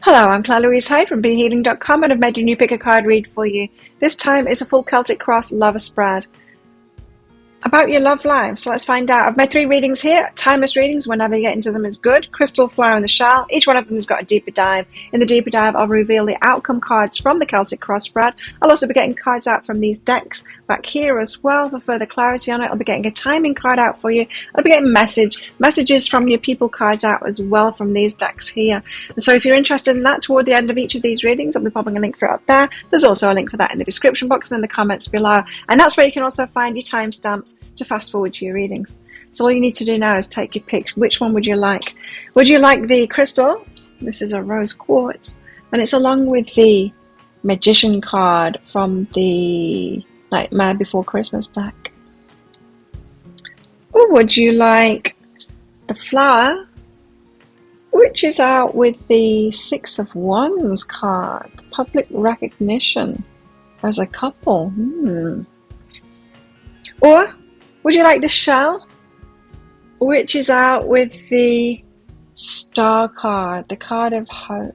Hello, I'm Claire Louise Hay from BeHealing.com and I've made a new pick a card read for you. This time is a full Celtic Cross lover spread about your love life. So let's find out. I've made 3 readings here, timeless readings. Whenever you get into them is good. Crystal, flower, and the shell. Each one of them has got a deeper dive. In the deeper dive, I'll reveal the outcome cards from the Celtic Cross spread. I'll also be getting cards out from these decks back here as well for further clarity on it. I'll be getting a timing card out for you. I'll be getting messages from your people cards out as well from these decks here. And so if you're interested in that, toward the end of each of these readings, I'll be popping a link for it up there. There's also a link for that in the description box and in the comments below. And that's where you can also find your timestamps to fast forward to your readings. So all you need to do now is take your pick. Which one would you like? Would you like the crystal? This is a rose quartz, and it's along with the magician card from the Nightmare Before Christmas deck. Or would you like the flower, which is out with the 6 of Wands card, public recognition as a couple? Or would you like the shell, which is out with the Star card, the card of hope?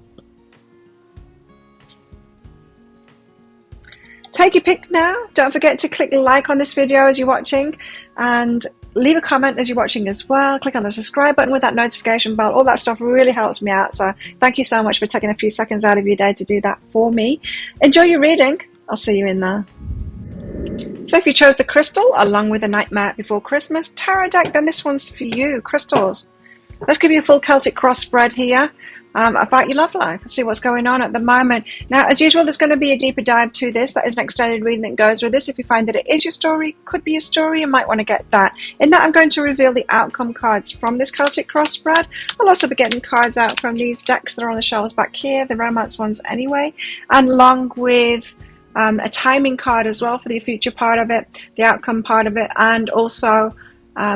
Take your pick now. Don't forget to click like on this video as you're watching and leave a comment as you're watching as well. Click on the subscribe button with that notification bell. All that stuff really helps me out. So thank you so much for taking a few seconds out of your day to do that for me. Enjoy your reading. I'll see you in there. So if you chose the crystal along with the Nightmare Before Christmas tarot deck, then this one's for you, crystals. Let's give you a full Celtic Cross spread here about your love life. Let's see what's going on at the moment. Now, as usual, there's going to be a deeper dive to this. That is an extended reading that goes with this. If you find that it is your story, could be a story, you might want to get that. In that, I'm going to reveal the outcome cards from this Celtic Cross spread. I'll also be getting cards out from these decks that are on the shelves back here, the romance ones anyway, and along with a timing card as well for the future part of it, the outcome part of it, and also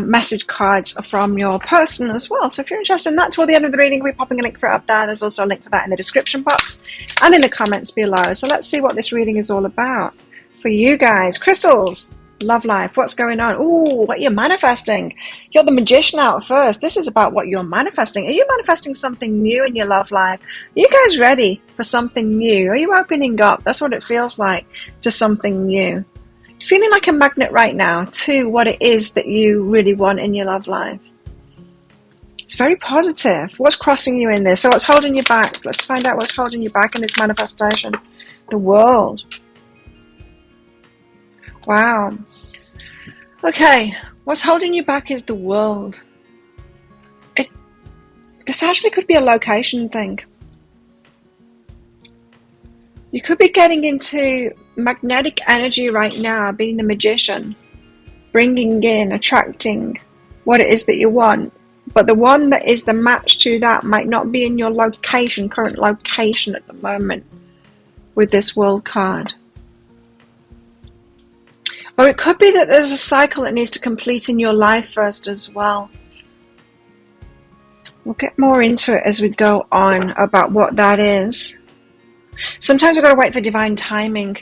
message cards from your person as well. So if you're interested in that, toward the end of the reading, we'll be popping a link for it up there. There's also a link for that in the description box and in the comments below. So let's see what this reading is all about for you guys. Crystals, love life, what's going on? Ooh, what you're manifesting. You're the magician out first. This is about what you're manifesting. Are you manifesting something new in your love life? Are you guys ready for something new? Are you opening up? That's what it feels like, to something new. Feeling like a magnet right now to what it is that you really want in your love life. It's very positive. What's crossing you in this? So what's holding you back? Let's find out what's holding you back in this manifestation. The world. Wow. Okay, what's holding you back is the world. This actually could be a location thing. You could be getting into magnetic energy right now, being the magician, bringing in, attracting what it is that you want. But the one that is the match to that might not be in your location, current location at the moment with this world card. Or it could be that there's a cycle that needs to complete in your life first as well. We'll get more into it as we go on about what that is. Sometimes we've got to wait for divine timing.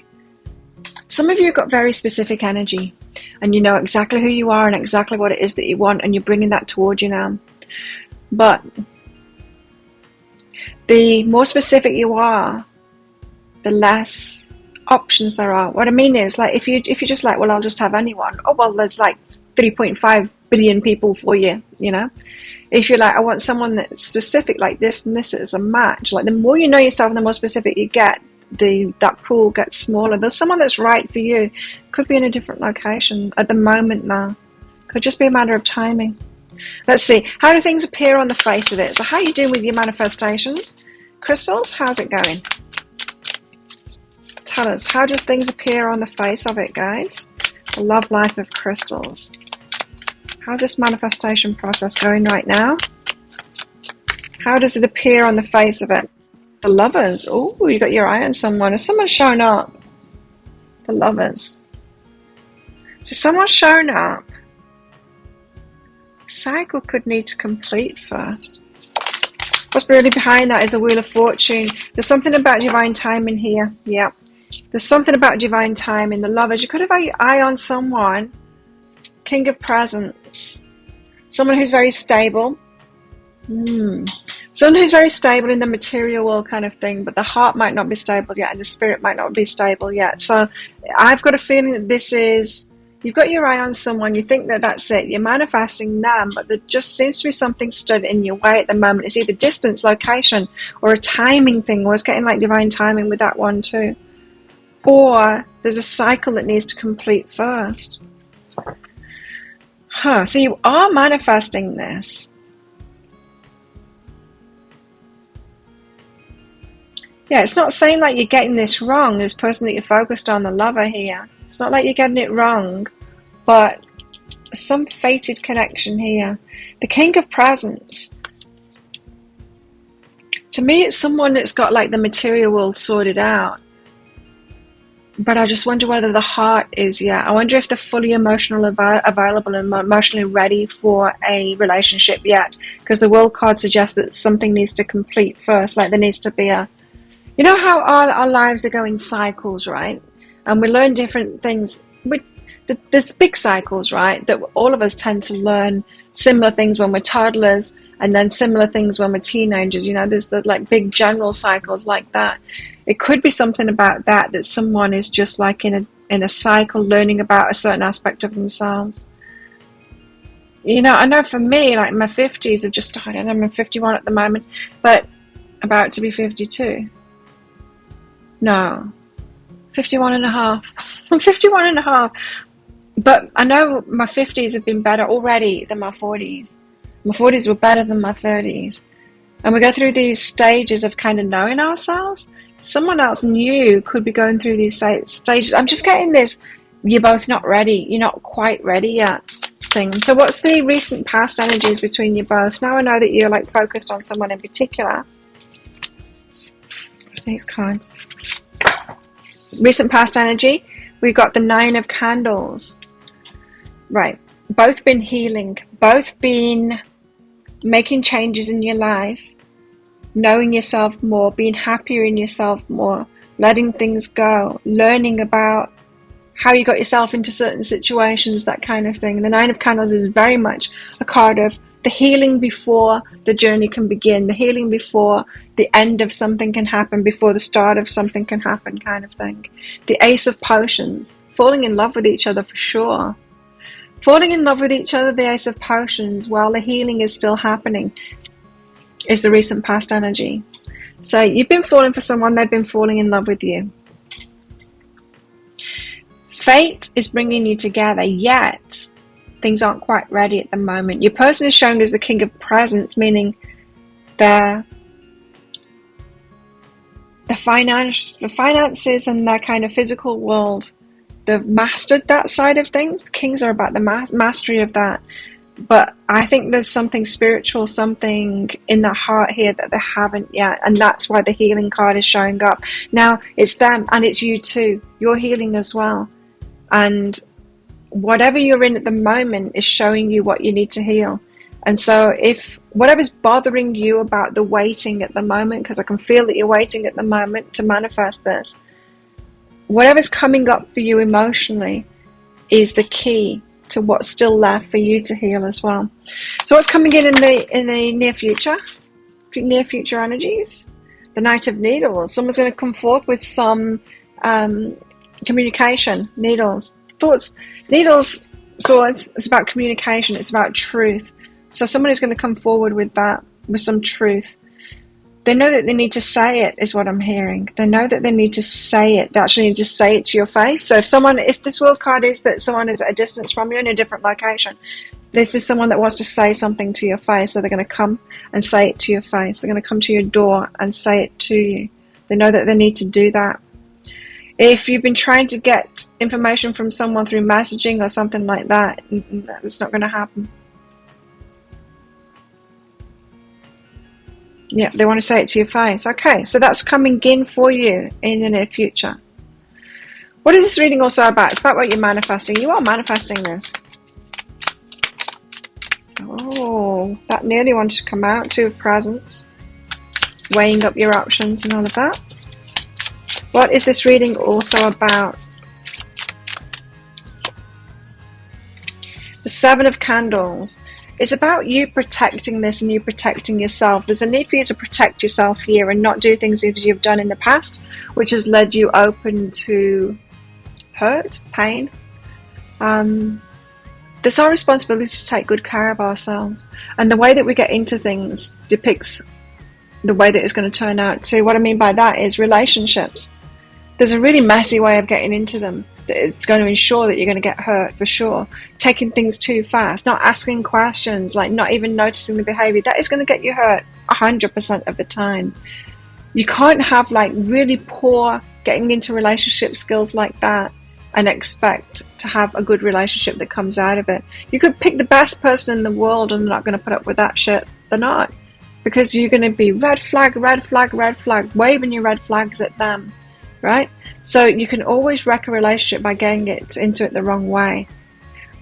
Some of you have got very specific energy and you know exactly who you are and exactly what it is that you want, and you're bringing that towards you now. But the more specific you are, the less options there are. What I mean is, like, if you're just like, well, I'll just have anyone. Oh, well, there's like 3.5 billion people for you, you know. If you're like, I want someone that's specific like this and this is a match, like the more you know yourself and the more specific you get, that pool gets smaller. There's someone that's right for you. Could be in a different location at the moment now. Could just be a matter of timing. Let's see. How do things appear on the face of it? So how are you doing with your manifestations? Crystals, how's it going? Tell us, how does things appear on the face of it, guys? The love life of crystals. How's this manifestation process going right now? How does it appear on the face of it? The lovers. Oh, you got your eye on someone. Has someone shown up? The lovers. So someone's shown up. Cycle could need to complete first. What's really behind that is the Wheel of Fortune. There's something about divine timing here. Yeah. There's something about divine timing. The lovers. You could have your eye on someone. King of Presents. Someone who's very stable. Someone who's very stable in the material world kind of thing, but the heart might not be stable yet and the spirit might not be stable yet. So I've got a feeling that this is, you've got your eye on someone, you think that that's it, you're manifesting them, but there just seems to be something stood in your way at the moment. It's either distance, location, or a timing thing. I was getting like divine timing with that one too. Or there's a cycle that needs to complete first. So you are manifesting this. Yeah, it's not saying like you're getting this wrong, this person that you're focused on, the lover here. It's not like you're getting it wrong, but some fated connection here. The King of Presents. To me, it's someone that's got like the material world sorted out. But I just wonder whether the heart is, I wonder if they're fully emotionally available and emotionally ready for a relationship yet. Because the World card suggests that something needs to complete first, like there needs to be a, you know how our lives are going in cycles, right? And we learn different things. There's big cycles, right? That all of us tend to learn similar things when we're toddlers, and then similar things when we're teenagers. You know, there's the like big general cycles like that. It could be something about that someone is just like in a cycle, learning about a certain aspect of themselves. You know, I know for me, like my 50s have just started. I'm 51 at the moment, but about to be 52. No, 51 and a half. I'm 51 and a half. But I know my 50s have been better already than my 40s. My 40s were better than my 30s. And we go through these stages of kind of knowing ourselves. Someone else new could be going through these stages. I'm just getting this, you're both not ready. You're not quite ready yet thing. So what's the recent past energies between you both? Now I know that you're like focused on someone in particular. These cards. Recent past energy, we've got the 9 of Candles. Right. Both been healing. Both been making changes in your life. Knowing yourself more. Being happier in yourself more. Letting things go. Learning about how you got yourself into certain situations. That kind of thing. The 9 of Candles is very much a card of the healing before the journey can begin. The healing before the end of something can happen. Before the start of something can happen, kind of thing. The Ace of Potions. Falling in love with each other for sure. Falling in love with each other, the Ace of Potions, while the healing is still happening, is the recent past energy. So you've been falling for someone, they've been falling in love with you. Fate is bringing you together, yet things aren't quite ready at the moment. Your person is showing as the King of Presents, meaning the finances and their kind of physical world. They've mastered that side of things. The Kings are about the mastery of that. But I think there's something spiritual, something in the heart here that they haven't yet. And that's why the healing card is showing up. Now, it's them and it's you too. You're healing as well. And whatever you're in at the moment is showing you what you need to heal. And so if whatever's bothering you about the waiting at the moment, because I can feel that you're waiting at the moment to manifest this, whatever's coming up for you emotionally is the key to what's still left for you to heal as well. So what's coming in the near future energies? The Knight of Needles. Someone's going to come forth with some communication. Needles. Thoughts. Needles, swords. It's about communication. It's about truth. So someone is going to come forward with that, with some truth. They know that they need to say it, is what I'm hearing. They know that they need to say it. They actually need to say it to your face. So if this world card is that someone is at a distance from you in a different location, this is someone that wants to say something to your face. So they're going to come and say it to your face. They're going to come to your door and say it to you. They know that they need to do that. If you've been trying to get information from someone through messaging or something like that, it's not going to happen. Yeah, they want to say it to your face. Okay, so that's coming in for you in the near future. What is this reading also about? It's about what you're manifesting. You are manifesting this. Oh, that nearly wanted to come out. 2 of Presents. Weighing up your options and all of that. What is this reading also about? The 7 of Candles. It's about you protecting this and you protecting yourself. There's a need for you to protect yourself here and not do things as you've done in the past, which has led you open to hurt, pain. There's our responsibility to take good care of ourselves. And the way that we get into things depicts the way that it's going to turn out too. What I mean by that is relationships. There's a really messy way of getting into them that is going to ensure that you're going to get hurt for sure. Taking things too fast, not asking questions, like not even noticing the behavior, that is going to get you hurt 100% of the time. You can't have like really poor getting into relationship skills like that and expect to have a good relationship that comes out of it. You could pick the best person in the world and they're not going to put up with that shit. They're not. Because you're going to be red flag, red flag, red flag, waving your red flags at them, right? So you can always wreck a relationship by getting into it the wrong way.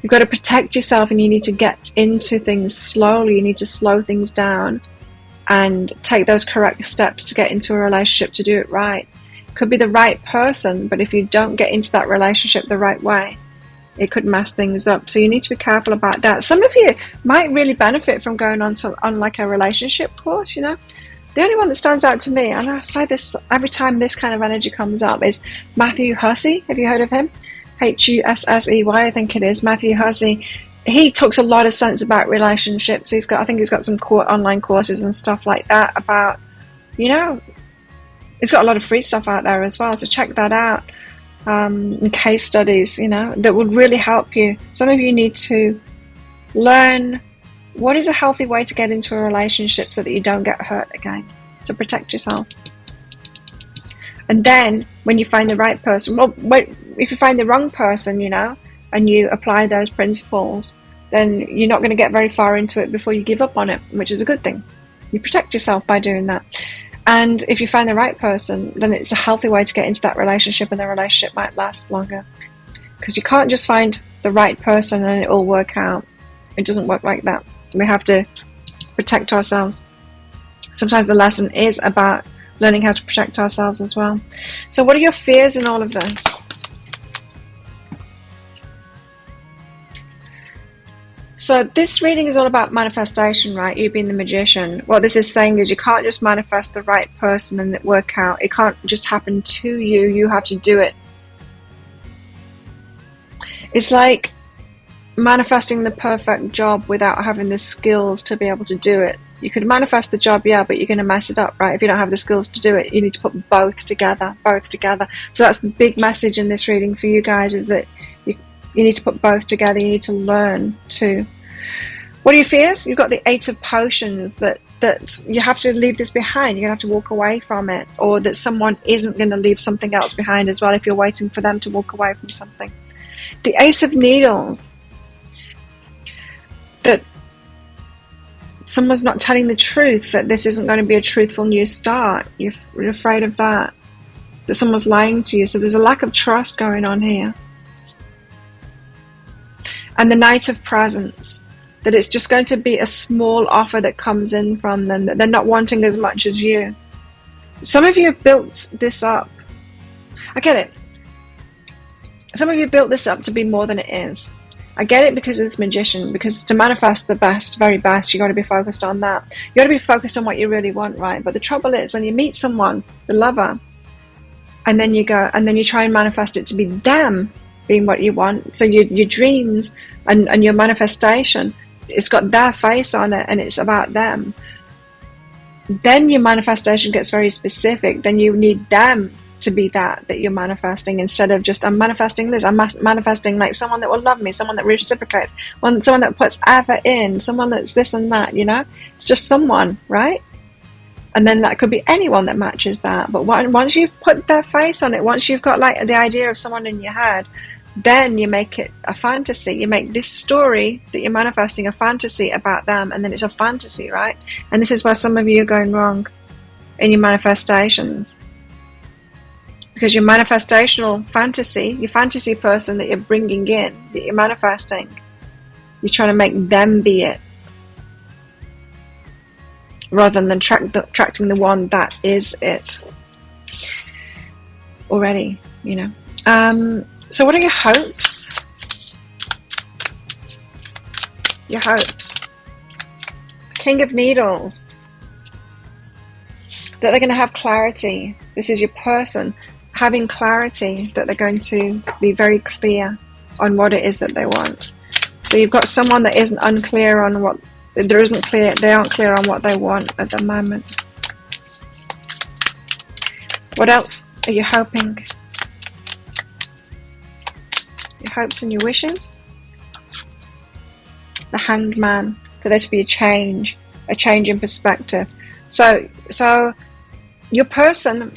You've got to protect yourself and you need to get into things slowly. You need to slow things down and take those correct steps to get into a relationship to do it right. It could be the right person, but if you don't get into that relationship the right way, it could mess things up. So you need to be careful about that. Some of you might really benefit from going on like a relationship course, you know. The only one that stands out to me, and I say this every time this kind of energy comes up, is Matthew Hussey. Have you heard of him? Hussey, I think it is. Matthew Hussey. He talks a lot of sense about relationships. I think he's got some online courses and stuff like that about, you know, he's got a lot of free stuff out there as well. So check that out. And case studies, you know, that would really help you. Some of you need to learn what is a healthy way to get into a relationship so that you don't get hurt again, to protect yourself. And then when you find the right person, well, if you find the wrong person, you know, and you apply those principles, then you're not going to get very far into it before you give up on it, which is a good thing. You protect yourself by doing that. And if you find the right person, then it's a healthy way to get into that relationship, and the relationship might last longer. Because you can't just find the right person and it will work out. It doesn't work like that. We have to protect ourselves. Sometimes the lesson is about learning how to protect ourselves as well. So what are your fears in all of this? So this reading is all about manifestation, right? You being the magician. What this is saying is you can't just manifest the right person and it work out. It can't just happen to you. You have to do it. It's like manifesting the perfect job without having the skills to be able to do it. You could manifest the job, yeah, but you're going to mess it up, right? If you don't have the skills to do it, you need to put both together. So that's the big message in this reading for you guys, is that you need to put both together. You need to learn to. What are your fears? You've got the 8 of Potions, that you have to leave this behind. You're going to have to walk away from it, or that someone isn't going to leave something else behind as well if you're waiting for them to walk away from something. The Ace of Needles, that someone's not telling the truth, that this isn't going to be a truthful new start. You're afraid of that someone's lying to you. So there's a lack of trust going on here. And the Knight of Presents, that it's just going to be a small offer that comes in from them, that they're not wanting as much as you. Some of you have built this up. I get it. Some of you built this up to be more than it is. I get it, because of this magician, because to manifest the best, very best, you got to be focused on that. You got to be focused on what you really want, right? But the trouble is, when you meet someone, the lover, and then you try and manifest it to be them being what you want. So your dreams and your manifestation, it's got their face on it and it's about them. Then your manifestation gets very specific. Then you need them to be that you're manifesting, instead of just, I'm manifesting this. I'm manifesting like someone that will love me, someone that reciprocates, someone that puts effort in, someone that's this and that, you know? It's just someone, right? And then that could be anyone that matches that. But once you've put their face on it, once you've got like the idea of someone in your head, then you make it a fantasy. You make this story that you're manifesting a fantasy about them, and then it's a fantasy, right? And this is where some of you are going wrong in your manifestations. Because your manifestational fantasy, your fantasy person that you're bringing in, that you're manifesting, you're trying to make them be it, rather than attracting the one that is it already, you know. So what are your hopes? Your hopes. King of Needles. That they're going to have clarity. This is your person having clarity, that they're going to be very clear on what it is that they want. So you've got someone that isn't unclear on what, they aren't clear on what they want at the moment. What else are you hoping? Your hopes and your wishes? The Hanged Man, for there to be a change in perspective. So your person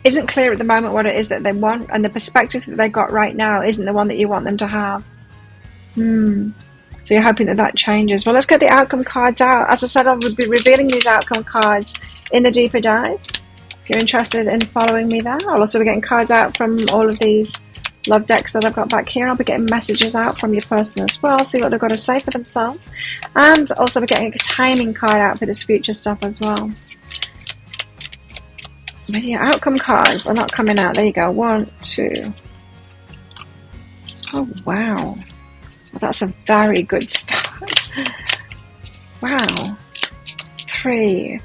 isn't clear at the moment what it is that they want, and the perspective that they got right now isn't the one that you want them to have. So you're hoping that that changes. Well, let's get the outcome cards out. As I said, I will be revealing these outcome cards in the deeper dive. If you're interested in following me there, I'll also be getting cards out from all of these love decks that I've got back here. I'll be getting messages out from your person as well, see what they've got to say for themselves, and also be getting a timing card out for this future stuff as well. But yeah, outcome cards are not coming out. There you go. 1, 2. Oh wow, well, that's a very good start. Wow. 3.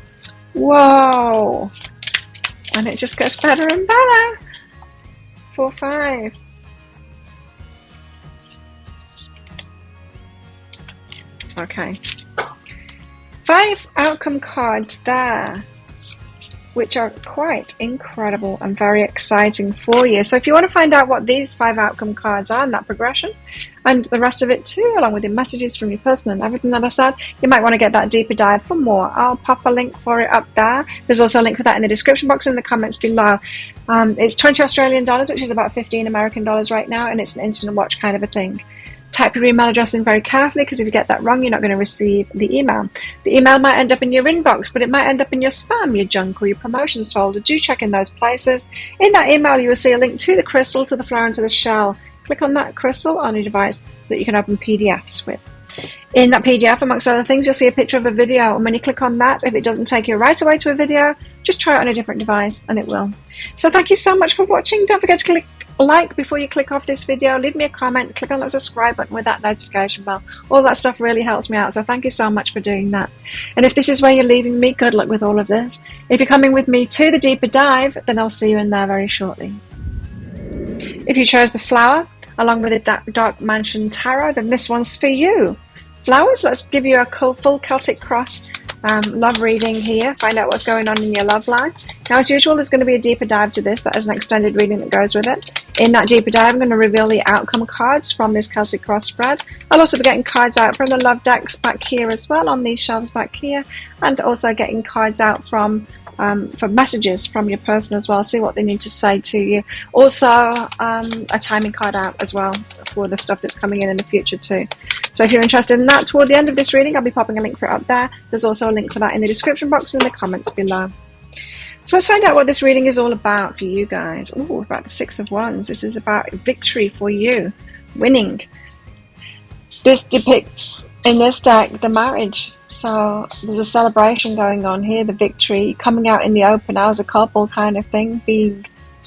Whoa, and it just gets better and better. 4, 5. Okay, 5 outcome cards there, which are quite incredible and very exciting for you. So if you want to find out what these 5 outcome cards are and that progression and the rest of it too, along with the messages from your person and everything that I said, you might want to get that deeper dive for more. I'll pop a link for it up there. There's also a link for that in the description box and in the comments below. It's 20 Australian dollars, which is about 15 American dollars right now, and it's an instant watch kind of a thing. Type your email address in very carefully, because if you get that wrong, you're not going to receive the email. The email might end up in your inbox, but it might end up in your spam, your junk, or your promotions folder. Do check in those places. In that email, you will see a link to the crystal, to the flower, and to the shell. Click on that crystal on your device that you can open PDFs with. In that PDF, amongst other things, you'll see a picture of a video, and when you click on that, if it doesn't take you right away to a video, just try it on a different device and it will. So thank you so much for watching. Don't forget to click like before you click off this video. Leave me a comment, click on that subscribe button with that notification bell. All that stuff really helps me out, so thank you so much for doing that. And if this is where you're leaving me, good luck with all of this. If you're coming with me to the deeper dive, then I'll see you in there very shortly. If you chose the flower along with the Dark Mansion Tarot, then this one's for you. Flowers, let's give you a full Celtic Cross love reading here. Find out what's going on in your love life. Now, as usual, there's going to be a deeper dive to this. That is an extended reading that goes with it. In that deeper dive, I'm going to reveal the outcome cards from this Celtic Cross spread. I'll also be getting cards out from the love decks back here as well, on these shelves back here, and also getting cards out from for messages from your person as well. See what they need to say to you. Also, a timing card out as well for the stuff that's coming in the future too. So if you're interested in that, toward the end of this reading, I'll be popping a link for it up there. There's also a link for that in the description box and in the comments below. So let's find out what this reading is all about for you guys. Ooh, about the 6 of Wands. This is about victory for you, winning. This depicts in this deck the marriage. So there's a celebration going on here, the victory, coming out in the open as a couple kind of thing, being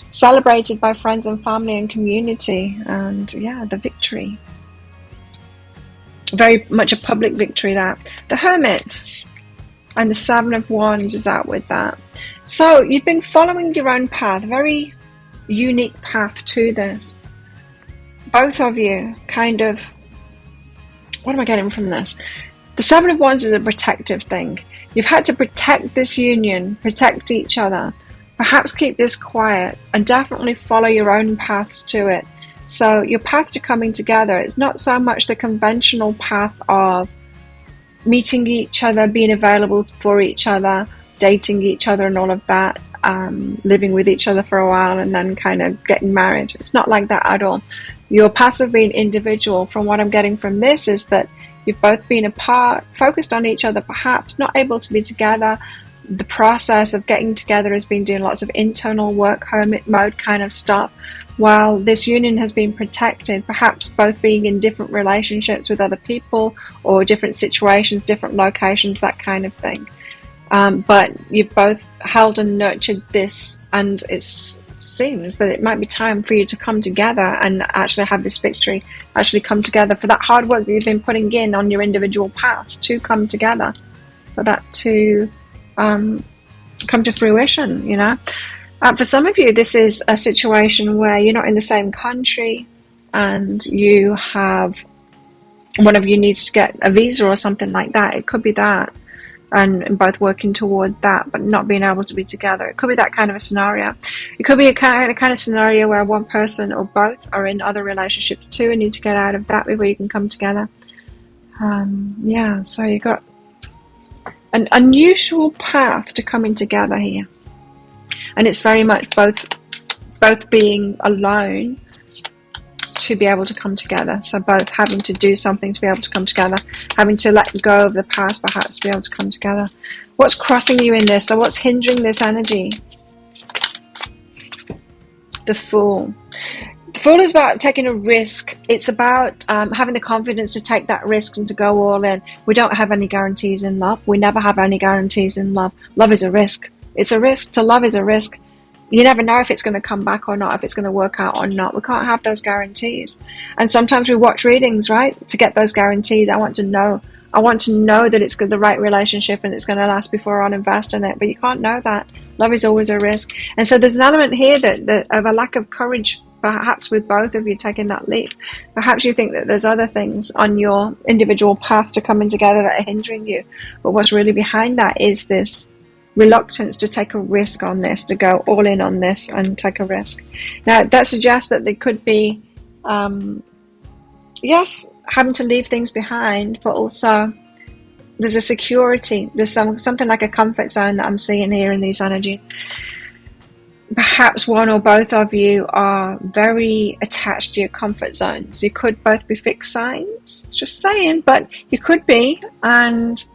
celebrated by friends and family and community, and yeah, the victory. Very much a public victory that. The Hermit and the 7 of Wands is out with that. So you've been following your own path, very unique path to this. Both of you kind of, what am I getting from this? The 7 of Wands is a protective thing. You've had to protect this union, protect each other, perhaps keep this quiet, and definitely follow your own paths to it. So your path to coming together, it's not so much the conventional path of meeting each other, being available for each other, dating each other and all of that, living with each other for a while and then kind of getting married. It's not like that at all. Your path of being individual, from what I'm getting from this, is that you've both been apart, focused on each other, perhaps not able to be together. The process of getting together has been doing lots of internal work, hermit mode kind of stuff, while this union has been protected, perhaps both being in different relationships with other people or different situations, different locations, that kind of thing. But you've both held and nurtured this, and it seems that it might be time for you to come together and actually have this victory, actually come together for that hard work that you've been putting in on your individual paths to come together. for that to come to fruition, you know. For some of you, this is a situation where you're not in the same country and you have, one of you needs to get a visa or something like that. It could be that, and both working toward that but not being able to be together. It could be that kind of a scenario. It could be a kind of scenario where one person or both are in other relationships too and need to get out of that before you can come together. Yeah, so you got an unusual path to coming together here. And it's very much both being alone to be able to come together. So both having to do something to be able to come together, having to let go of the past perhaps to be able to come together. What's crossing you in this? So what's hindering this energy? The Fool. The Fool is about taking a risk. It's about having the confidence to take that risk and to go all in. We don't have any guarantees in love. We never have any guarantees in love. Love is a risk. It's a risk. To love is a risk. You never know if it's going to come back or not, if it's going to work out or not. We can't have those guarantees. And sometimes we watch readings, right, to get those guarantees. I want to know that it's the right relationship and it's going to last before I invest in it. But you can't know that. Love is always a risk. And so there's an element here that of a lack of courage, perhaps with both of you taking that leap. Perhaps you think that there's other things on your individual path to coming together that are hindering you. But what's really behind that is this reluctance to take a risk on this, to go all in on this and take a risk. Now that suggests that there could be yes, having to leave things behind, but also there's a security, there's something like a comfort zone that I'm seeing here in these energies. Perhaps one or both of you are very attached to your comfort zones. You could both be fixed signs, just saying, but you could be, and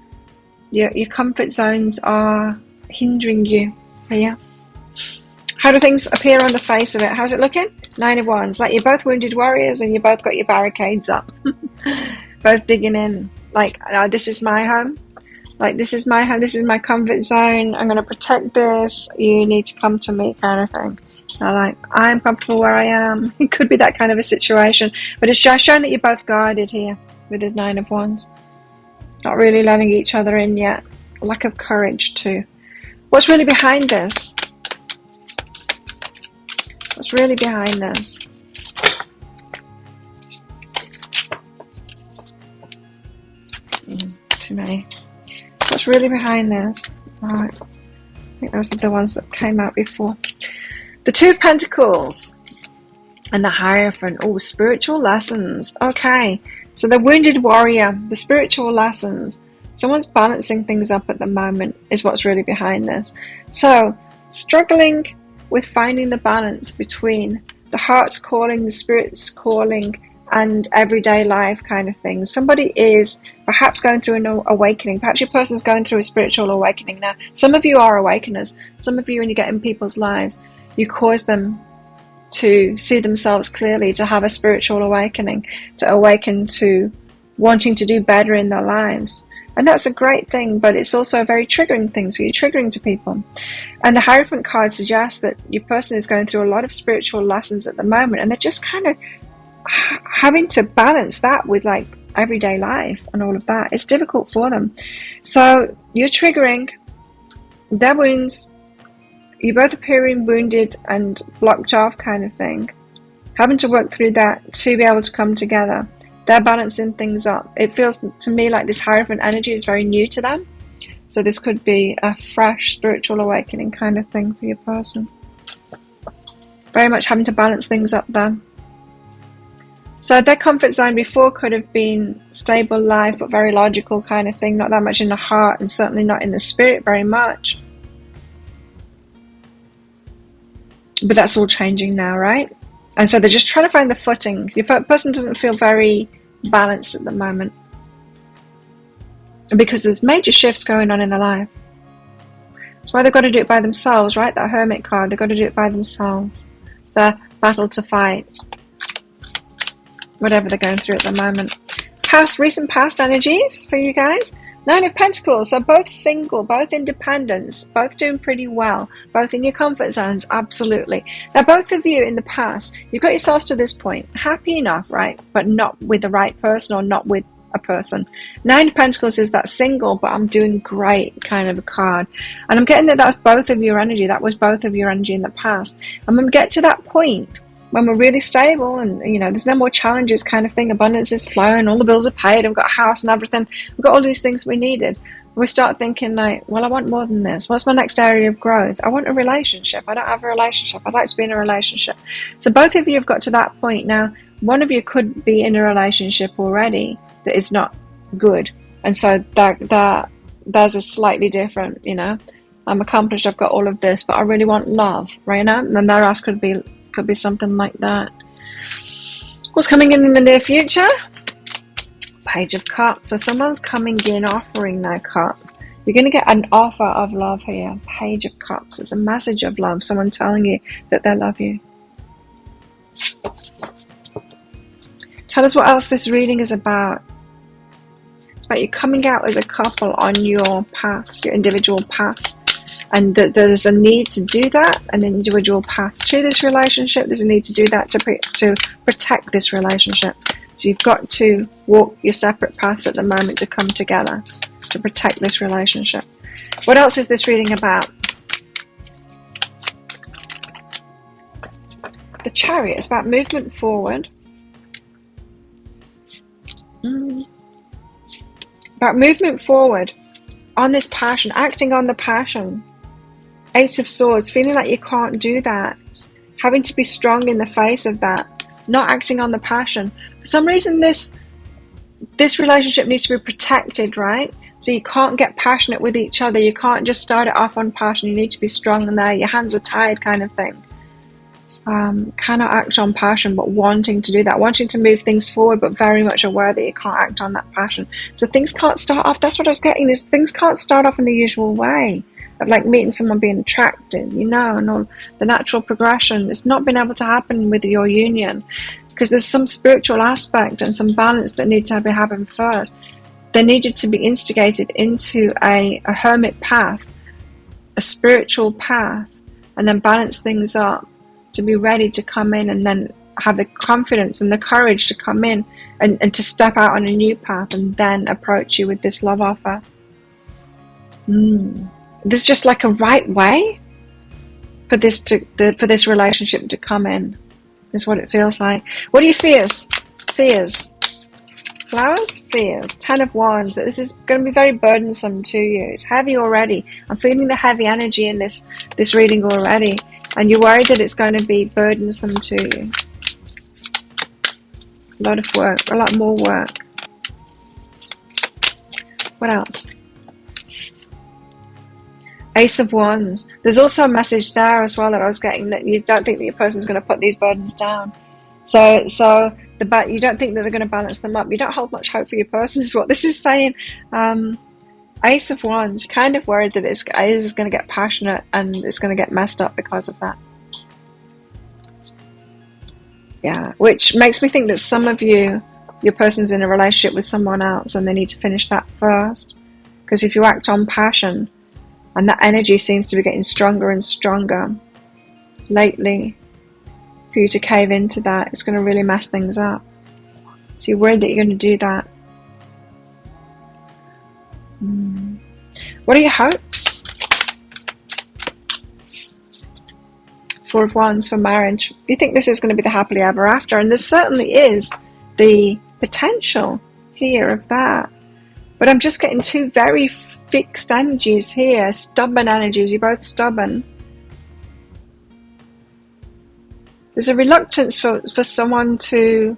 your comfort zones are hindering you. Yeah. How do things appear on the face of it? How's it looking? 9 of Wands. Like you're both wounded warriors and you both got your barricades up. Both digging in. Like, this is my home. Like, this is my home. This is my comfort zone. I'm going to protect this. You need to come to me, kind of thing. Like, I'm comfortable where I am. It could be that kind of a situation. But it's just showing that you're both guarded here with this 9 of Wands. Not really letting each other in yet. Lack of courage too. What's really behind this? What's really behind this? Too many. What's really behind this? Right. I think those are the ones that came out before. The 2 of Pentacles and the Hierophant. Oh, spiritual lessons. Okay. So the wounded warrior, the spiritual lessons. Someone's balancing things up at the moment is what's really behind this. So, struggling with finding the balance between the heart's calling, the spirit's calling, and everyday life kind of thing. Somebody is perhaps going through an awakening. Perhaps your person's going through a spiritual awakening now. Some of you are awakeners. Some of you, when you get in people's lives, you cause them to see themselves clearly, to have a spiritual awakening, to awaken to wanting to do better in their lives. And that's a great thing, but it's also a very triggering thing, so you're triggering to people. And the Hierophant card suggests that your person is going through a lot of spiritual lessons at the moment, and they're just kind of having to balance that with like everyday life and all of that. It's difficult for them. So you're triggering their wounds. You're both appearing wounded and blocked off kind of thing. Having to work through that to be able to come together. They're balancing things up. It feels to me like this Hierophant energy is very new to them. So this could be a fresh spiritual awakening kind of thing for your person. Very much having to balance things up there. So their comfort zone before could have been stable life, but very logical kind of thing. Not that much in the heart and certainly not in the spirit very much. But that's all changing now, right? And so they're just trying to find the footing. Your person doesn't feel very balanced at the moment because there's major shifts going on in their life. That's why they've got to do it by themselves, right? That Hermit card, they've got to do it by themselves. It's their battle to fight, whatever they're going through at the moment. Recent past energies for you guys. 9 of Pentacles, so both single, both independents, both doing pretty well, both in your comfort zones, absolutely. Now both of you in the past, you've got yourselves to this point, happy enough, right? But not with the right person or not with a person. Nine of Pentacles is that single, but I'm doing great kind of a card. And I'm getting that that's both of your energy. That was both of your energy in the past. And when we get to that point, when we're really stable and, you know, there's no more challenges kind of thing, abundance is flowing, all the bills are paid, I've got a house and everything, we've got all these things we needed. We start thinking like, well, I want more than this. What's my next area of growth? I want a relationship. I don't have a relationship. I'd like to be in a relationship. So both of you have got to that point. Now, one of you could be in a relationship already that is not good. And so there's a slightly different, you know, I'm accomplished, I've got all of this, but I really want love, right now? And then their ask could be something like that. What's coming in the near future? Page of Cups. So someone's coming in offering their cup. You're going to get an offer of love here. Page of Cups. It's a message of love. Someone telling you that they love you. Tell us what else this reading is about. It's about you coming out as a couple on your paths, your individual paths. And that there's a need to do that, an individual path to this relationship. There's a need to do that to protect this relationship. So you've got to walk your separate paths at the moment to come together to protect this relationship. What else is this reading about? The Chariot is about movement forward. About movement forward on this passion, acting on the passion. Eight of Swords, feeling like you can't do that. Having to be strong in the face of that. Not acting on the passion. For some reason this relationship needs to be protected, right? So you can't get passionate with each other. You can't just start it off on passion. You need to be strong in there. Your hands are tied kind of thing. Cannot act on passion, but wanting to do that. Wanting to move things forward, but very much aware that you can't act on that passion. So things can't start off, that's what I was getting, is things can't start off in the usual way. Of like meeting someone, being attracted, you know, and all the natural progression. It's not been able to happen with your union because there's some spiritual aspect and some balance that needs to happen first. They needed to be instigated into a hermit path, a spiritual path, and then balance things up to be ready to come in and then have the confidence and the courage to come in and to step out on a new path and then approach you with this love offer. There's just like a right way for this relationship to come in. Is what it feels like. What are your fears? Fears. Flowers? Fears. 10 of Wands. This is going to be very burdensome to you. It's heavy already. I'm feeling the heavy energy in this reading already. And you're worried that it's going to be burdensome to you. A lot of work. A lot more work. What else? Ace of Wands. There's also a message there as well that I was getting, that you don't think that your person's going to put these burdens down. So you don't think that they're going to balance them up. You don't hold much hope for your person is what this is saying. Ace of Wands. You're kind of worried that it's going to get passionate and it's going to get messed up because of that. Yeah, which makes me think that some of you, your person's in a relationship with someone else and they need to finish that first. Because if you act on passion, and that energy seems to be getting stronger and stronger lately, for you to cave into that, it's going to really mess things up. So you're worried that you're going to do that. What are your hopes? Four of Wands for marriage. You think this is going to be the happily ever after, and there certainly is the potential here of that. But I'm just getting two very fixed energies here, stubborn energies. You're both stubborn. There's a reluctance for someone to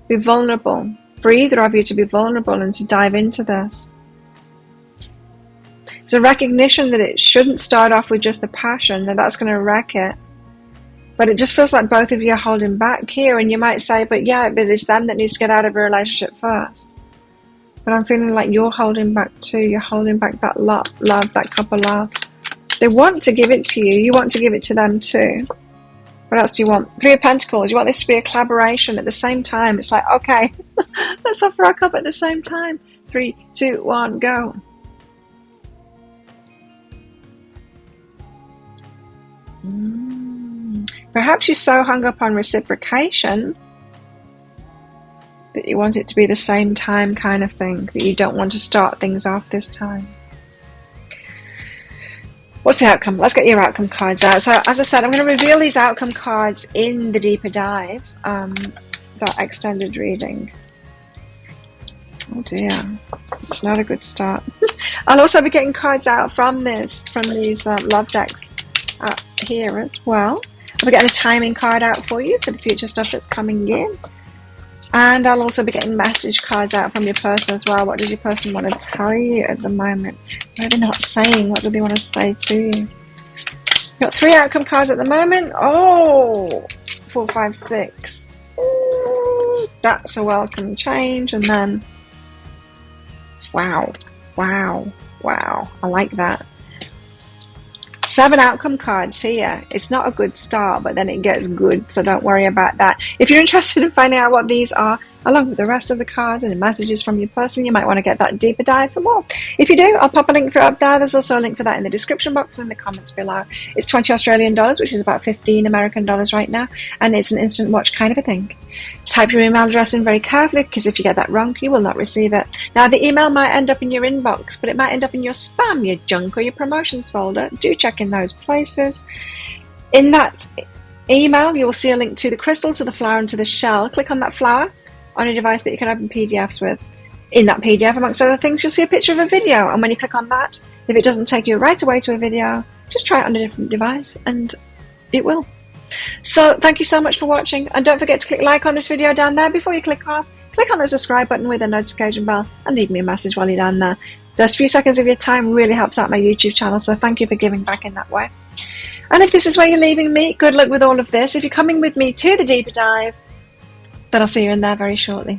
be vulnerable, for either of you to be vulnerable and to dive into this. There's a recognition that it shouldn't start off with just the passion, that that's going to wreck it. But it just feels like both of you are holding back here, and you might say, but it's them that needs to get out of a relationship first. But I'm feeling like you're holding back too. You're holding back that love, that cup of love. They want to give it to you. You want to give it to them too. What else do you want? Three of Pentacles. You want this to be a collaboration at the same time. It's like, okay, let's offer our cup at the same time. 3, 2, 1, go. Perhaps you're so hung up on reciprocation that you want it to be the same time kind of thing, that you don't want to start things off this time. What's the outcome? Let's get your outcome cards out. So as I said, I'm going to reveal these outcome cards in the deeper dive, that extended reading. Oh dear, it's not a good start. I'll also be getting cards out from these love decks here as well. I'll be getting a timing card out for you for the future stuff that's coming in. And I'll also be getting message cards out from your person as well. What does your person want to tell you at the moment? What are they not saying? What do they want to say to you? You've got 3 outcome cards at the moment. Oh, 4, 5, 6. Ooh, that's a welcome change. And then, wow, wow, wow. I like that. 7 outcome cards here. It's not a good start, but then it gets good, so don't worry about that. If you're interested in finding out what these are, along with the rest of the cards and the messages from your person, you might want to get that deeper dive for more. If you do, I'll pop a link for it up there. There's also a link for that in the description box and in the comments below. It's 20 Australian dollars, which is about 15 American dollars right now, and it's an instant watch kind of a thing. Type your email address in very carefully, because if you get that wrong, you will not receive it. Now, the email might end up in your inbox, but it might end up in your spam, your junk, or your promotions folder. Do check in those places. In that email, you will see a link to the crystal, to the flower, and to the shell. Click on that flower on a device that you can open PDFs with. In that PDF, amongst other things, you'll see a picture of a video, and when you click on that, if it doesn't take you right away to a video, just try it on a different device and it will. So thank you so much for watching, and don't forget to click like on this video down there. Before you click off, click on the subscribe button with a notification bell and leave me a message while you're down there. Those few seconds of your time really helps out my YouTube channel, so thank you for giving back in that way. And if this is where you're leaving me, good luck with all of this. If you're coming with me to the deeper dive, then I'll see you in there very shortly.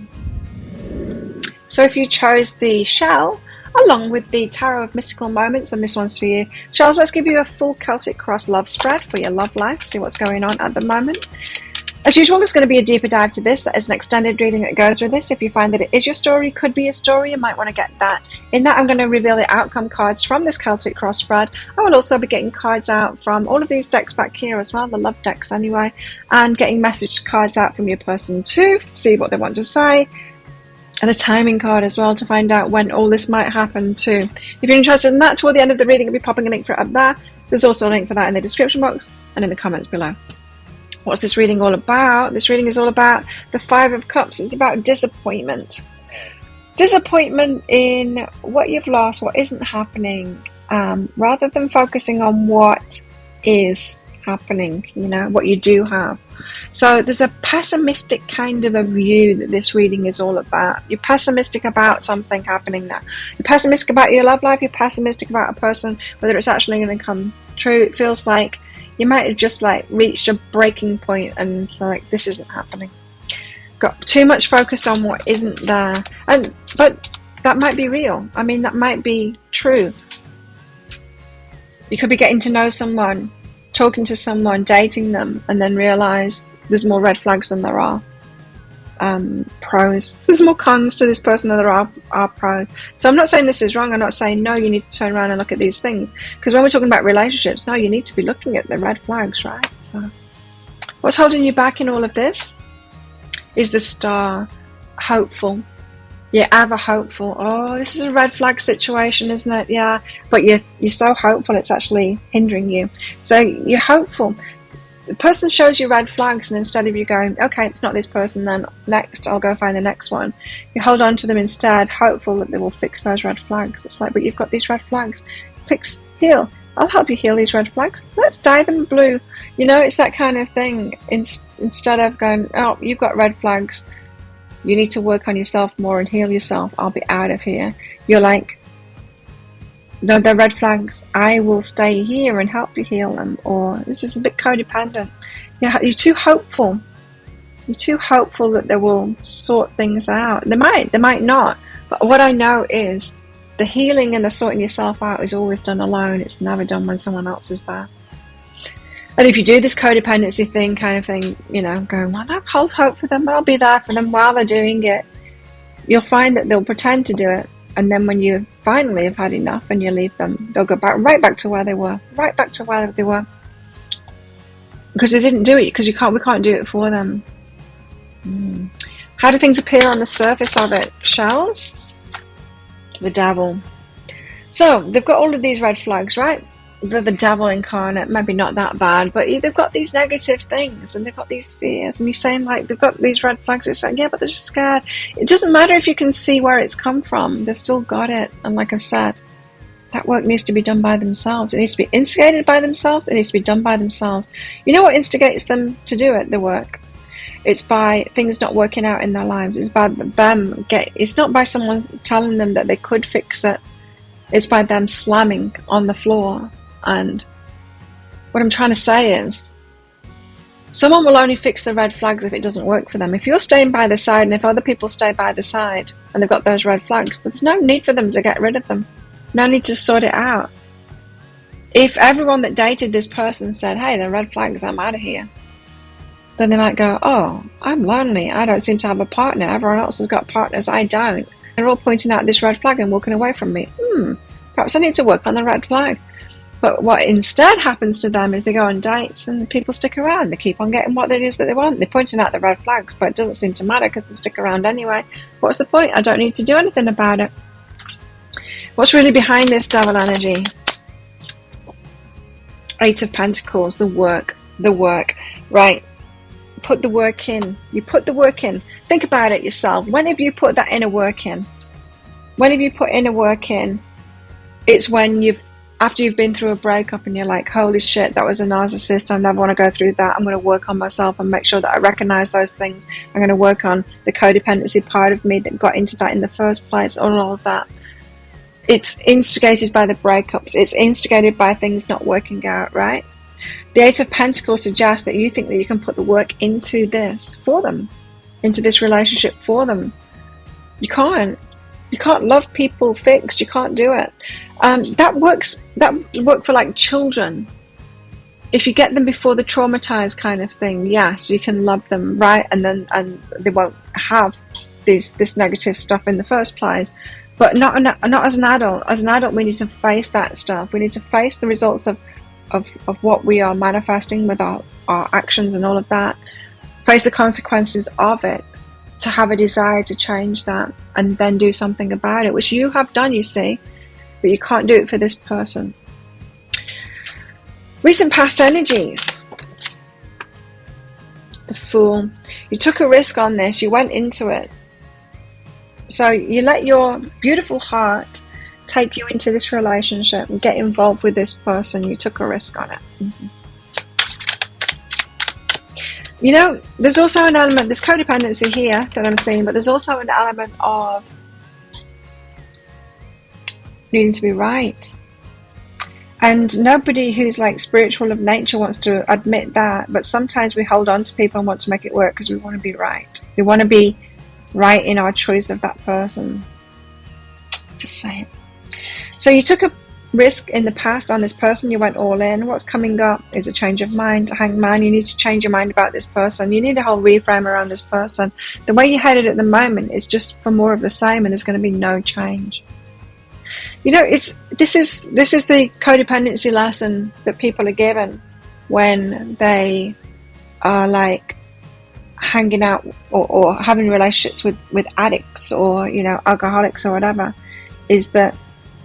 So if you chose the shell, along with the Tarot of Mystical Moments, then this one's for you. Shells, let's give you a full Celtic Cross love spread for your love life, see what's going on at the moment. As usual, there's going to be a deeper dive to this. That is an extended reading that goes with this. If you find that it is your story, could be a story, you might want to get that. In that, I'm going to reveal the outcome cards from this Celtic Cross spread. I will also be getting cards out from all of these decks back here as well, the love decks anyway, and getting message cards out from your person too, see what they want to say, and a timing card as well to find out when all this might happen too. If you're interested in that, toward the end of the reading, I'll be popping a link for it up there. There's also a link for that in the description box and in the comments below. What's this reading all about? This reading is all about the 5 of Cups. It's about disappointment. Disappointment in what you've lost, what isn't happening, rather than focusing on what is happening, you know, what you do have. So there's a pessimistic kind of a view that this reading is all about. You're pessimistic about something happening now. You're pessimistic about your love life. You're pessimistic about a person, whether it's actually going to come true. It feels like you might have just like reached a breaking point and like this isn't happening. Got too much focused on what isn't there, but that might be real. I mean, that might be true. You could be getting to know someone, talking to someone, dating them, and then realize there's more red flags than there are pros. There's more cons to this person than there are pros. So I'm not saying this is wrong. I'm not saying no, you need to turn around and look at these things, because when we're talking about relationships, no, you need to be looking at the red flags, right? So what's holding you back in all of this is the Star. Hopeful. You're ever hopeful. Oh, this is a red flag situation, isn't it? Yeah, but you're so hopeful it's actually hindering you. So you're hopeful. The person shows you red flags, and instead of you going, okay, it's not this person, then next I'll go find the next one, you hold on to them instead, hopeful that they will fix those red flags. It's like, but you've got these red flags. Heal. I'll help you heal these red flags. Let's dye them blue. You know, it's that kind of thing. Instead of going, oh, you've got red flags, you need to work on yourself more and heal yourself, I'll be out of here. You're like, no, they're red flags, I will stay here and help you heal them. Or this is a bit codependent. You're too hopeful. You're too hopeful that they will sort things out. They might not. But what I know is the healing and the sorting yourself out is always done alone. It's never done when someone else is there. And if you do this codependency thing, kind of thing, you know, going, well, I'll hold hope for them, I'll be there for them while they're doing it, you'll find that they'll pretend to do it. And then when you finally have had enough and you leave them, they'll go right back to where they were, because they didn't do it, because we can't do it for them. How do things appear on the surface of it? Shells? The devil. So they've got all of these red flags, right? They're the devil incarnate, maybe not that bad, but they've got these negative things and they've got these fears, and you're saying like they've got these red flags. It's like, yeah, but they're just scared. It doesn't matter if you can see where it's come from, they've still got it. And like I've said, that work needs to be done by themselves. It needs to be instigated by themselves. It needs to be done by themselves. You know what instigates them to do it, the work? It's by things not working out in their lives. It's by them it's not by someone telling them that they could fix it. It's by them slamming on the floor. And what I'm trying to say is, someone will only fix the red flags if it doesn't work for them. If you're staying by the side, and if other people stay by the side and they've got those red flags, there's no need for them to get rid of them. No need to sort it out. If everyone that dated this person said, hey, they're red flags, I'm out of here, then they might go, oh, I'm lonely. I don't seem to have a partner. Everyone else has got partners. I don't. They're all pointing out this red flag and walking away from me. Perhaps I need to work on the red flag. But what instead happens to them is they go on dates and people stick around. They keep on getting what it is that they want. They're pointing out the red flags, but it doesn't seem to matter because they stick around anyway. What's the point? I don't need to do anything about it. What's really behind this devil energy? Eight of Pentacles, the work, right? Put the work in. You put the work in. Think about it yourself. When have you put that inner work in? When have you put inner work in? It's when after you've been through a breakup and you're like, holy shit, that was a narcissist. I never want to go through that. I'm going to work on myself and make sure that I recognize those things. I'm going to work on the codependency part of me that got into that in the first place, all of that. It's instigated by the breakups. It's instigated by things not working out, right? The Eight of Pentacles suggests that you think that you can put the work into this for them, into this relationship for them. You can't. You can't love people fixed. You can't do it. That work for like children. If you get them before the traumatized kind of thing, yes, you can love them, right? And they won't have this negative stuff in the first place. But not as an adult. As an adult, we need to face that stuff. We need to face the results of what we are manifesting with our actions and all of that. Face the consequences of it, to have a desire to change that and then do something about it, which you have done, you see, but you can't do it for this person. Recent past energies. The Fool. You took a risk on this. You went into it. So you let your beautiful heart take you into this relationship and get involved with this person. You took a risk on it. You know, there's also an element, there's codependency here that I'm seeing, but there's also an element of needing to be right. And nobody who's like spiritual of nature wants to admit that, but sometimes we hold on to people and want to make it work because we want to be right. We want to be right in our choice of that person. Just saying. So you took a risk in the past on this person. You went all in. What's coming up is a change of mind. Hangman, you need to change your mind about this person. You need a whole reframe around this person. The way you're headed at the moment is just for more of the same, and there's going to be no change. You know, this is the codependency lesson that people are given when they are like hanging out or having relationships with addicts or, you know, alcoholics or whatever, is that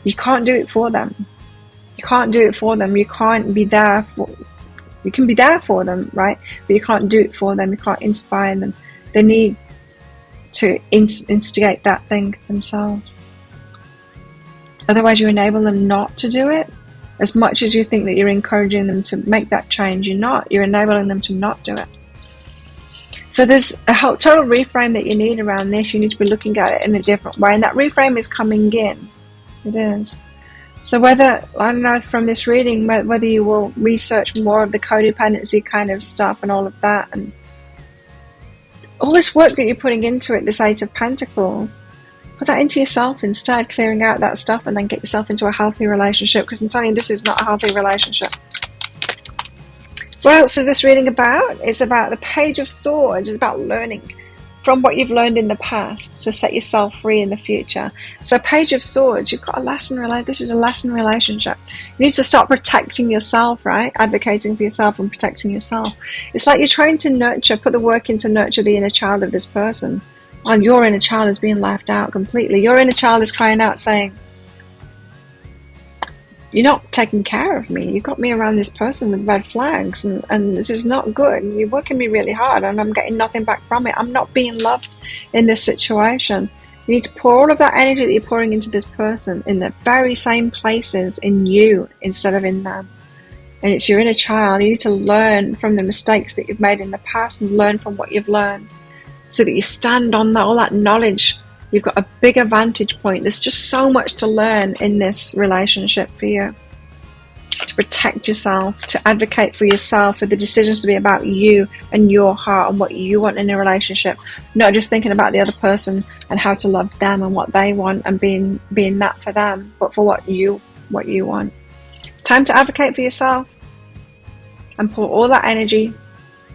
you can't do it for them. You can't do it for them. You can't be there for, you can be there for them, right? But you can't do it for them. You can't inspire them. They need to instigate that thing themselves. Otherwise, you enable them not to do it. As much as you think that you're encouraging them to make that change, you're not. You're enabling them to not do it. So there's a total reframe that you need around this. You need to be looking at it in a different way. And that reframe is coming in. It is. So whether, I don't know, from this reading, whether you will research more of the codependency kind of stuff and all of that, and all this work that you're putting into it, this Eight of Pentacles, put that into yourself instead, clearing out that stuff, and then get yourself into a healthy relationship, because I'm telling you, this is not a healthy relationship. What else is this reading about? It's about the Page of Swords. It's about learning from what you've learned in the past to set yourself free in the future. So Page of Swords, you've got a lesson. This is a lesson relationship. You need to start protecting yourself, right? Advocating for yourself and protecting yourself. It's like you're trying to put the work in to nurture the inner child of this person. while your inner child is being left out completely. Your inner child is crying out saying, you're not taking care of me. You got me around this person with red flags, and this is not good. You're working me really hard, and I'm getting nothing back from it. I'm not being loved in this situation. You need to pour all of that energy that you're pouring into this person in the very same places in you instead of in them. And it's your inner child. You need to learn from the mistakes that you've made in the past and learn from what you've learned so that you stand on that, all that knowledge. You've got a bigger vantage point. There's just so much to learn in this relationship for you. To protect yourself, to advocate for yourself, for the decisions to be about you and your heart and what you want in a relationship. Not just thinking about the other person and how to love them and what they want and being that for them, but for what you want. It's time to advocate for yourself and pour all that energy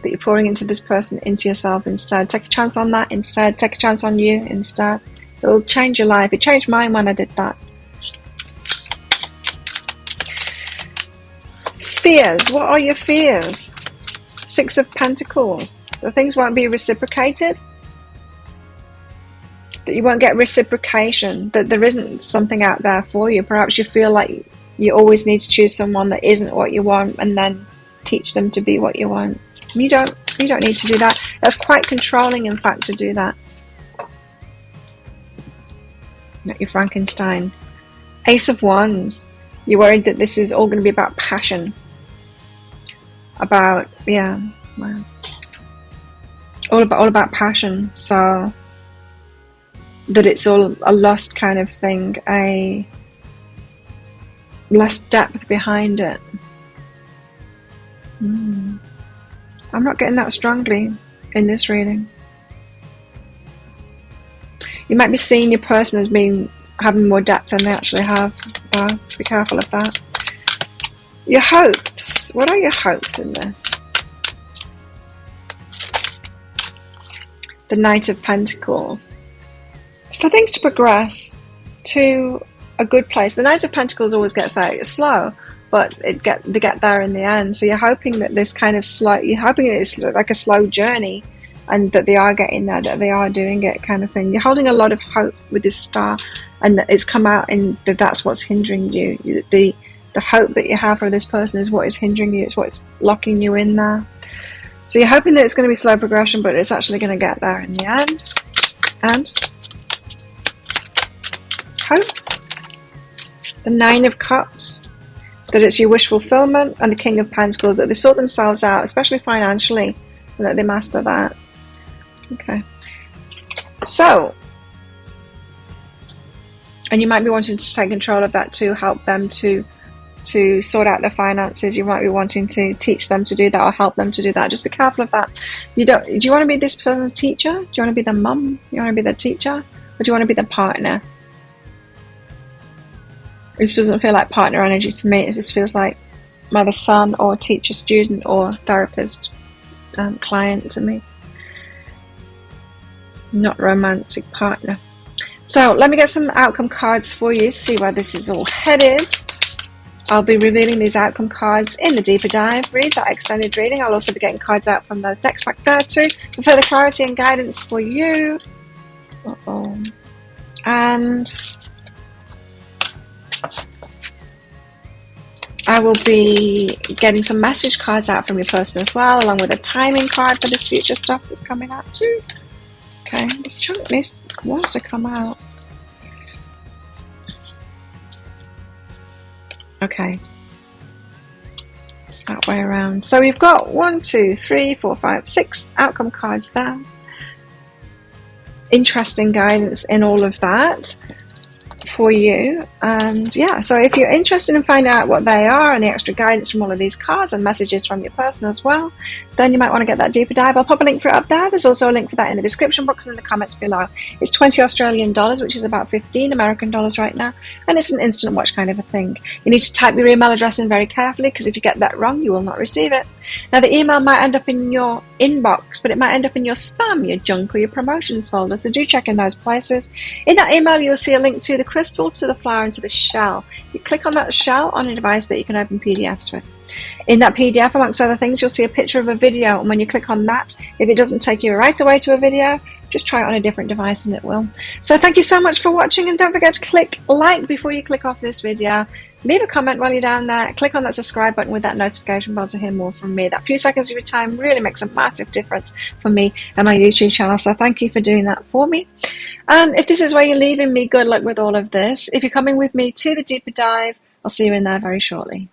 that you're pouring into this person into yourself instead. Take a chance on that instead. Take a chance on you instead. It will change your life. It changed mine when I did that. Fears. What are your fears? Six of Pentacles. That things won't be reciprocated. That you won't get reciprocation. That there isn't something out there for you. Perhaps you feel like you always need to choose someone that isn't what you want and then teach them to be what you want. You don't need to do that. That's quite controlling, in fact, to do that. Not your Frankenstein. Ace of Wands. You're worried that this is all going to be about passion. About, yeah, well, all about passion. So that it's all a lust kind of thing, a less depth behind it. I'm not getting that strongly in this reading. You might be seeing your person as having more depth than they actually have. Be careful of that. Your hopes. What are your hopes in this? The Knight of Pentacles. It's for things to progress to a good place. The Knight of Pentacles always gets there. It's slow, but they get there in the end. So you're hoping that this kind of slow, you're hoping that it's like a slow journey and that they are getting there, that they are doing it kind of thing. You're holding a lot of hope with this star, and that it's come out in that's what's hindering you. The hope that you have for this person is what is hindering you. It's what's locking you in there. So you're hoping that it's going to be slow progression, but it's actually going to get there in the end. And hopes. The Nine of Cups. That it's your wish fulfillment, and the King of Pentacles, that they sort themselves out, especially financially, and that they master that. Okay. So, and you might be wanting to take control of that to help them to sort out their finances. You might be wanting to teach them to do that or help them to do that. Just be careful of that. Do you want to be this person's teacher? Do you want to be their mum? Do you want to be their teacher? Or do you want to be their partner? It just doesn't feel like partner energy to me. It just feels like mother, son, or teacher, student, or therapist, client to me. Not romantic partner. So let me get some outcome cards for you, see where this is all headed. I'll be revealing these outcome cards in the deeper dive read, that extended reading. I'll also be getting cards out from those decks back there too, for further clarity and guidance for you. And I will be getting some message cards out from your person as well, along with a timing card for this future stuff that's coming out too. Okay, this chunk wants to come out. Okay, it's that way around. So we've got 1, 2, 3, 4, 5, 6 outcome cards there. Interesting guidance in all of that for you. And yeah, so if you're interested in finding out what they are and the extra guidance from all of these cards and messages from your person as well, then you might want to get that deeper dive. I'll pop a link for it up there. There's also a link for that in the description box and in the comments below. It's 20 Australian dollars, which is about 15 American dollars right now, and it's an instant watch kind of a thing. You need to type your email address in very carefully, because if you get that wrong, you will not receive it. Now, the email might end up in your inbox, but it might end up in your spam, your junk, or your promotions folder, so do check in those places. In that email, you'll see a link to the crystal, to the flower, and to the shell. You click on that shell on a device that you can open PDFs with. In that PDF, amongst other things, you'll see a picture of a video, and when you click on that, if it doesn't take you right away to a video, Just try it on a different device and it will. So thank you so much for watching, and don't forget to click like before you click off this video. Leave a comment while you're down there. Click on that subscribe button with that notification bell to hear more from me. That few seconds of your time really makes a massive difference for me and my YouTube channel. So thank you for doing that for me. And if this is where you're leaving me, good luck with all of this. If you're coming with me to the deeper dive, I'll see you in there very shortly.